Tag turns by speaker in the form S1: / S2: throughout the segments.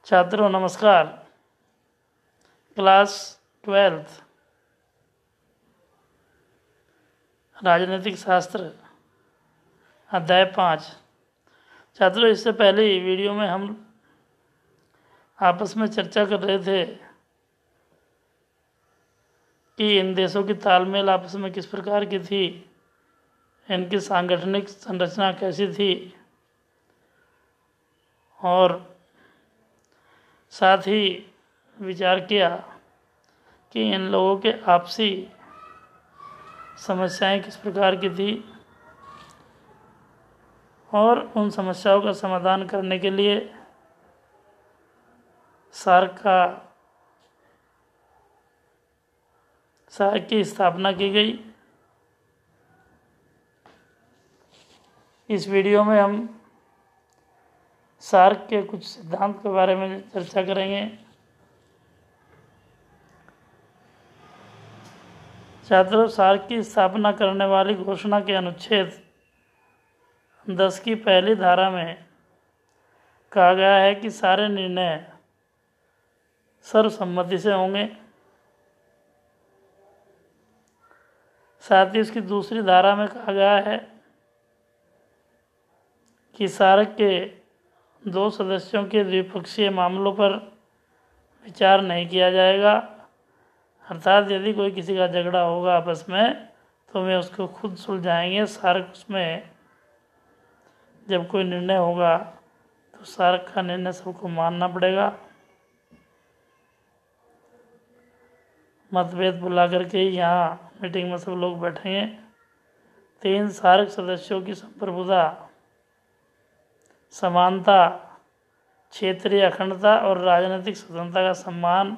S1: छात्रों नमस्कार। Class 12th राजनीतिक शास्त्र अध्याय 5। छात्रों, इससे पहले वीडियो में हम आपस में चर्चा कर रहे थे कि इन देशों की तालमेल आपस में किस प्रकार की थी, इनकी सांगठनिक संरचना कैसी थी, और साथ ही विचार किया कि इन लोगों के आपसी समस्याएं किस प्रकार की थी और उन समस्याओं का समाधान करने के लिए सार्क की स्थापना की गई। इस वीडियो में हम सार्क के कुछ सिद्धांत के बारे में चर्चा करेंगे। छात्रों, सार्क की स्थापना करने वाली घोषणा के अनुच्छेद 10 की पहली धारा में कहा गया है कि सारे निर्णय सर्वसम्मति से होंगे। साथ ही इसकी दूसरी धारा में कहा गया है कि सार्क के 2 सदस्यों के द्विपक्षीय मामलों पर विचार नहीं किया जाएगा, अर्थात यदि कोई किसी का झगड़ा होगा आपस में तो वे उसको खुद सुलझाएंगे। सार्क उसमें जब कोई निर्णय होगा तो सार्क का निर्णय सबको मानना पड़ेगा। मतभेद बुला करके यहाँ मीटिंग में सब लोग बैठेंगे। 3 सार्क सदस्यों की संप्रभुता, समानता, क्षेत्रीय अखंडता और राजनीतिक स्वतंत्रता का सम्मान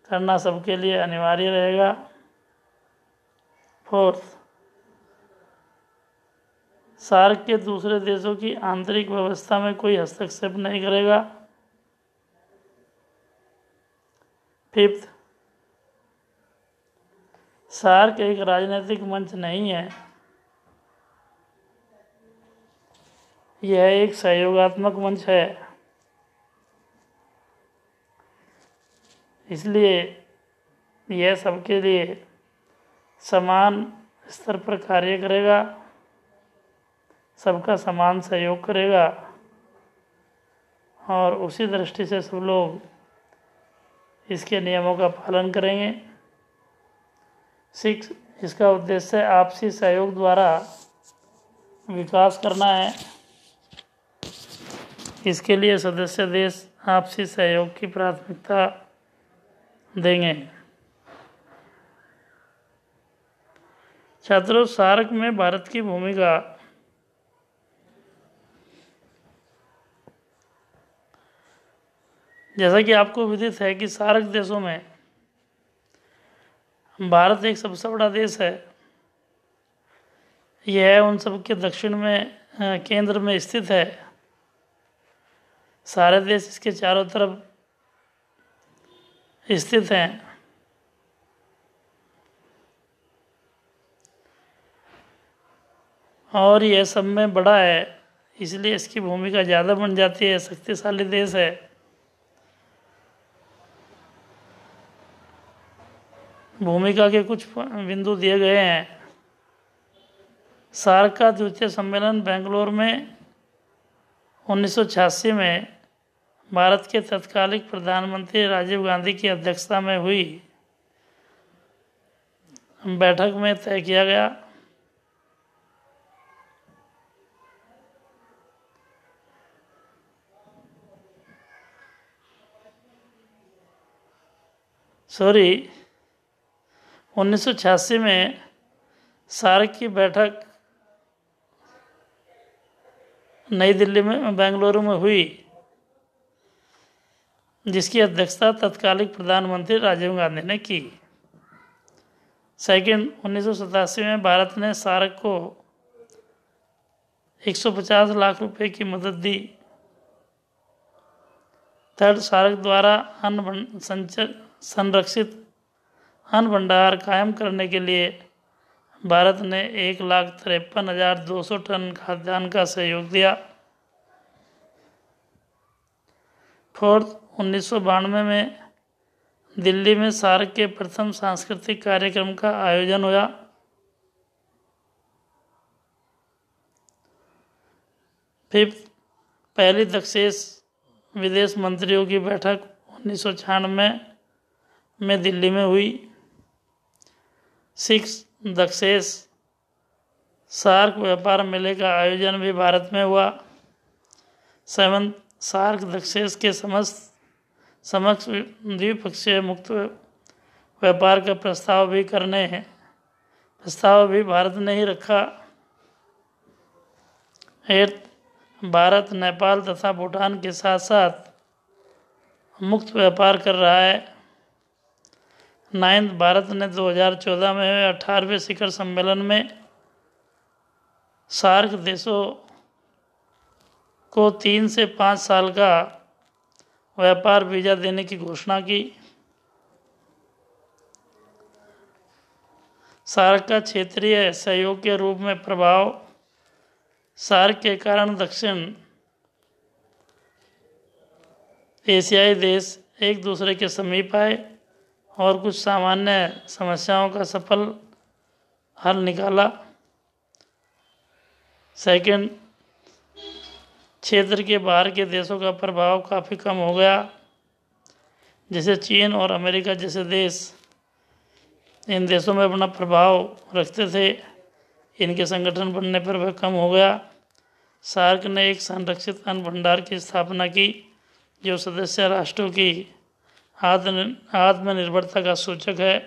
S1: करना सबके लिए अनिवार्य रहेगा। 4, सार्क के दूसरे देशों की आंतरिक व्यवस्था में कोई हस्तक्षेप नहीं करेगा। 5, सार्क एक राजनीतिक मंच नहीं है, यह एक सहयोगात्मक मंच है। इसलिए यह सबके लिए समान स्तर पर कार्य करेगा, सबका समान सहयोग करेगा और उसी दृष्टि से सब लोग इसके नियमों का पालन करेंगे। 6, इसका उद्देश्य आपसी सहयोग द्वारा विकास करना है। इसके लिए सदस्य देश आपसी सहयोग की प्राथमिकता देंगे। छात्रों, सार्क में भारत की भूमिका जैसा कि आपको विदित है कि सार्क देशों में भारत एक सबसे बड़ा देश है। यह उन सब के दक्षिण में केंद्र में स्थित है। सारे देश इसके चारों तरफ स्थित हैं। और यह सब में बड़ा है, इसलिए इसकी भूमिका ज़्यादा बन जाती है। शक्तिशाली देश है। भूमिका के कुछ बिंदु दिए गए हैं। सार्क का द्वितीय सम्मेलन बेंगलोर में 1986 में भारत के तत्कालिक प्रधानमंत्री राजीव गांधी की अध्यक्षता में हुई बैठक में तय किया गया। सॉरी 1986 में सार्क की बैठक नई दिल्ली में बेंगलुरु में हुई, जिसकी अध्यक्षता तत्कालिक प्रधानमंत्री राजीव गांधी ने की। 1987 में भारत ने सार्क को 150 लाख रुपए की मदद दी। 3, सार्क द्वारा संरक्षित अन्न भंडार कायम करने के लिए भारत ने 1,53,200 टन खाद्यान्न का सहयोग दिया। फोर्थ, 1992 में दिल्ली में सार्क के प्रथम सांस्कृतिक कार्यक्रम का आयोजन हुआ। फिफ्थ, पहली दक्षेश विदेश मंत्रियों की बैठक 1996 में दिल्ली में हुई। सिक्स, दक्षेश सार्क व्यापार मेले का आयोजन भी भारत में हुआ। सेवंथ, सार्क दक्षेश के समक्ष द्विपक्षीय मुक्त व्यापार का प्रस्ताव भी भारत ने ही रखा। एट्थ, भारत नेपाल तथा भूटान के साथ साथ मुक्त व्यापार कर रहा है। नाइन्थ, भारत ने 2014 में हुए 18वें शिखर सम्मेलन में सार्क देशों को 3 से 5 साल का व्यापार वीजा देने की घोषणा की। सार्क का क्षेत्रीय सहयोग के रूप में प्रभाव। सार्क के कारण दक्षिण एशियाई देश एक दूसरे के समीप आए और कुछ सामान्य समस्याओं का सफल हल निकाला। सेकंड, क्षेत्र के बाहर के देशों का प्रभाव काफ़ी कम हो गया, जैसे चीन और अमेरिका जैसे देश इन देशों में अपना प्रभाव रखते थे। इनके संगठन बनने पर वह कम हो गया। सार्क ने एक संरक्षित अन्न भंडार की स्थापना की जो सदस्य राष्ट्रों की आत्मनिर्भरता का सूचक है।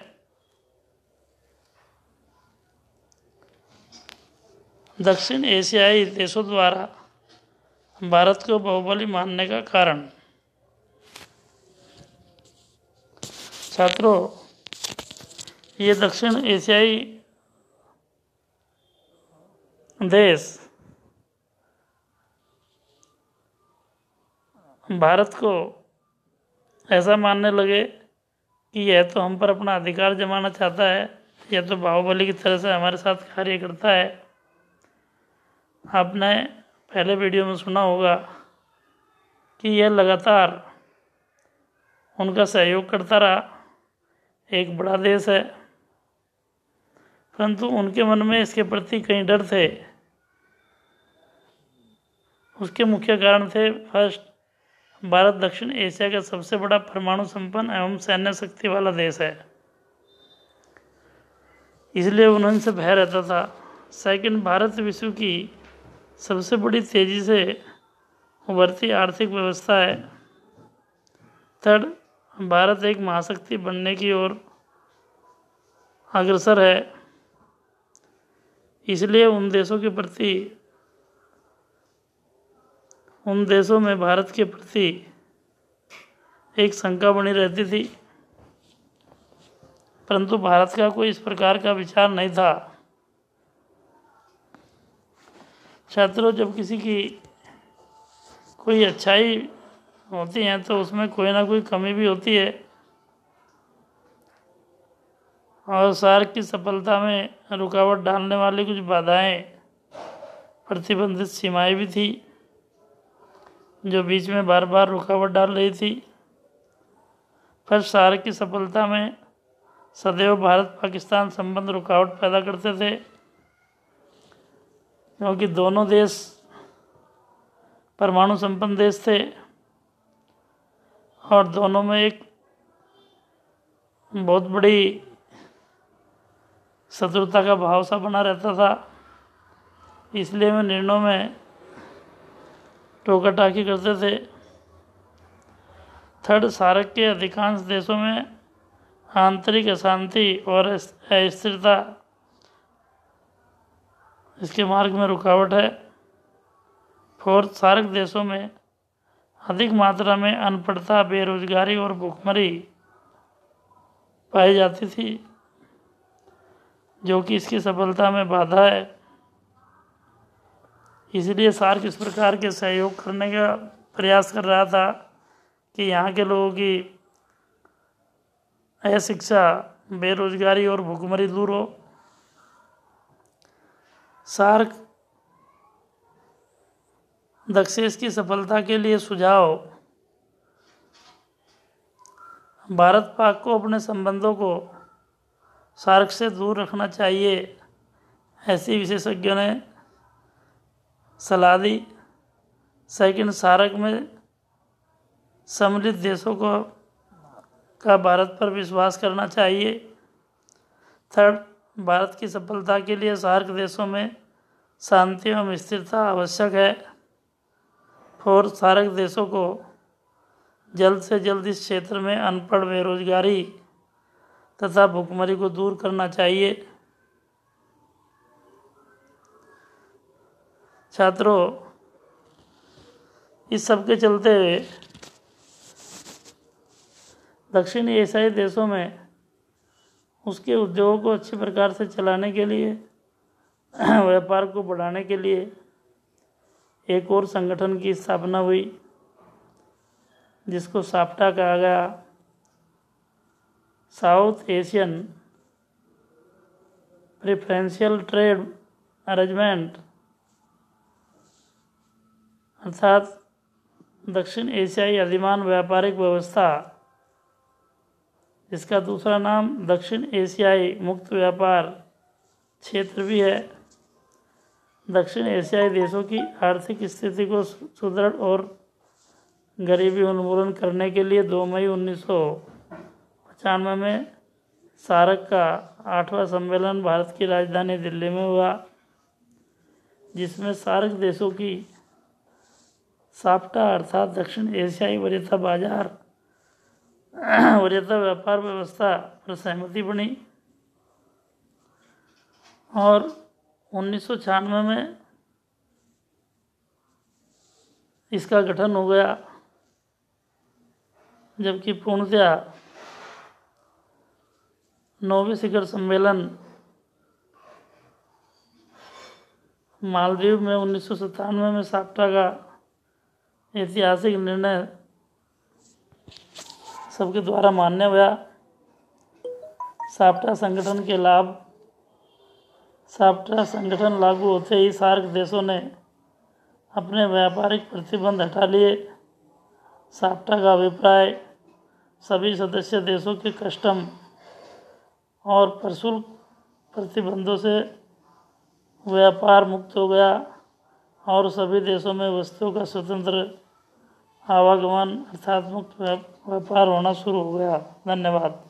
S1: दक्षिण एशियाई देशों द्वारा भारत को बाहुबली मानने का कारण। छात्रों, ये दक्षिण एशियाई देश भारत को ऐसा मानने लगे कि यह तो हम पर अपना अधिकार जमाना चाहता है, यह तो बाहुबली की तरह से हमारे साथ कार्य करता है। आपने पहले वीडियो में सुना होगा कि यह लगातार उनका सहयोग करता रहा, एक बड़ा देश है, परंतु उनके मन में इसके प्रति कई डर थे। उसके मुख्य कारण थे, फर्स्ट, भारत दक्षिण एशिया का सबसे बड़ा परमाणु संपन्न एवं सैन्य शक्ति वाला देश है, इसलिए उन्हें से भय रहता था। सेकंड, भारत विश्व की सबसे बड़ी तेजी से उभरती आर्थिक व्यवस्था है। थर्ड, भारत एक महाशक्ति बनने की ओर अग्रसर है, इसलिए उन देशों में भारत के प्रति एक शंका बनी रहती थी, परंतु भारत का कोई इस प्रकार का विचार नहीं था। छात्रों, जब किसी की कोई अच्छाई होती है तो उसमें कोई ना कोई कमी भी होती है, और सार्क की सफलता में रुकावट डालने वाली कुछ बाधाएं, प्रतिबंधित सीमाएं भी थी जो बीच में बार बार रुकावट डाल रही थी। पर सार्क की सफलता में सदैव भारत पाकिस्तान संबंध रुकावट पैदा करते थे, क्योंकि दोनों देश परमाणु संपन्न देश थे और दोनों में एक बहुत बड़ी शत्रुता का भाव सा बना रहता था, इसलिए वे निर्णयों में टोका टाकी करते थे। थर्ड, सार्क के अधिकांश देशों में आंतरिक अशांति और अस्थिरता इसके मार्ग में रुकावट है। फोर्थ, सार्क देशों में अधिक मात्रा में अनपढ़ता, बेरोजगारी और भुखमरी पाई जाती थी, जो कि इसकी सफलता में बाधा है। इसलिए सार्क इस प्रकार के सहयोग करने का प्रयास कर रहा था कि यहाँ के लोगों की अशिक्षा, बेरोजगारी और भुखमरी दूर हो। सार्क दक्षेश की सफलता के लिए सुझाव। भारत पाक को अपने संबंधों को सार्क से दूर रखना चाहिए, ऐसी विशेषज्ञों ने सलाह दी। सेकंड, सार्क में सम्मिलित देशों का भारत पर विश्वास करना चाहिए। थर्ड, भारत की सफलता के लिए सार्क देशों में शांति एवं स्थिरता आवश्यक है। फोर्थ, सार्क देशों को जल्द से जल्द इस क्षेत्र में अनपढ़, बेरोजगारी तथा भुखमरी को दूर करना चाहिए। छात्रों, इस सब के चलते हुए दक्षिण एशियाई देशों में उसके उद्योगों को अच्छी प्रकार से चलाने के लिए, व्यापार को बढ़ाने के लिए एक और संगठन की स्थापना हुई, जिसको साफ्टा कहा गया, south Asian preferential trade arrangement, अर्थात दक्षिण एशियाई अधिमान व्यापारिक व्यवस्था, जिसका दूसरा नाम दक्षिण एशियाई मुक्त व्यापार क्षेत्र भी है। दक्षिण एशियाई देशों की आर्थिक स्थिति को सुदृढ़ और गरीबी उन्मूलन करने के लिए 2 मई 1995 में सार्क का 8वां सम्मेलन भारत की राजधानी दिल्ली में हुआ, जिसमें सार्क देशों की साफ्टा अर्थात दक्षिण एशियाई वरीयता बाजार वरीयता व्यापार व्यवस्था पर सहमति बनी और 1996 में इसका गठन हो गया, जबकि पूर्णतया 9वें शिखर सम्मेलन मालदीव में 1997 में साफ्टा का ऐतिहासिक निर्णय सबके द्वारा मान्य हुआ। साफ्टा संगठन के लाभ, साफ्टा संगठन लागू होते ही सार्क देशों ने अपने व्यापारिक प्रतिबंध हटा लिए। साफ्टा का अभिप्राय सभी सदस्य देशों के कस्टम और प्रशुल्क प्रतिबंधों से व्यापार मुक्त हो गया और सभी देशों में वस्तुओं का स्वतंत्र आवागमन अर्थात मुक्त व्यापार होना शुरू हो गया। धन्यवाद।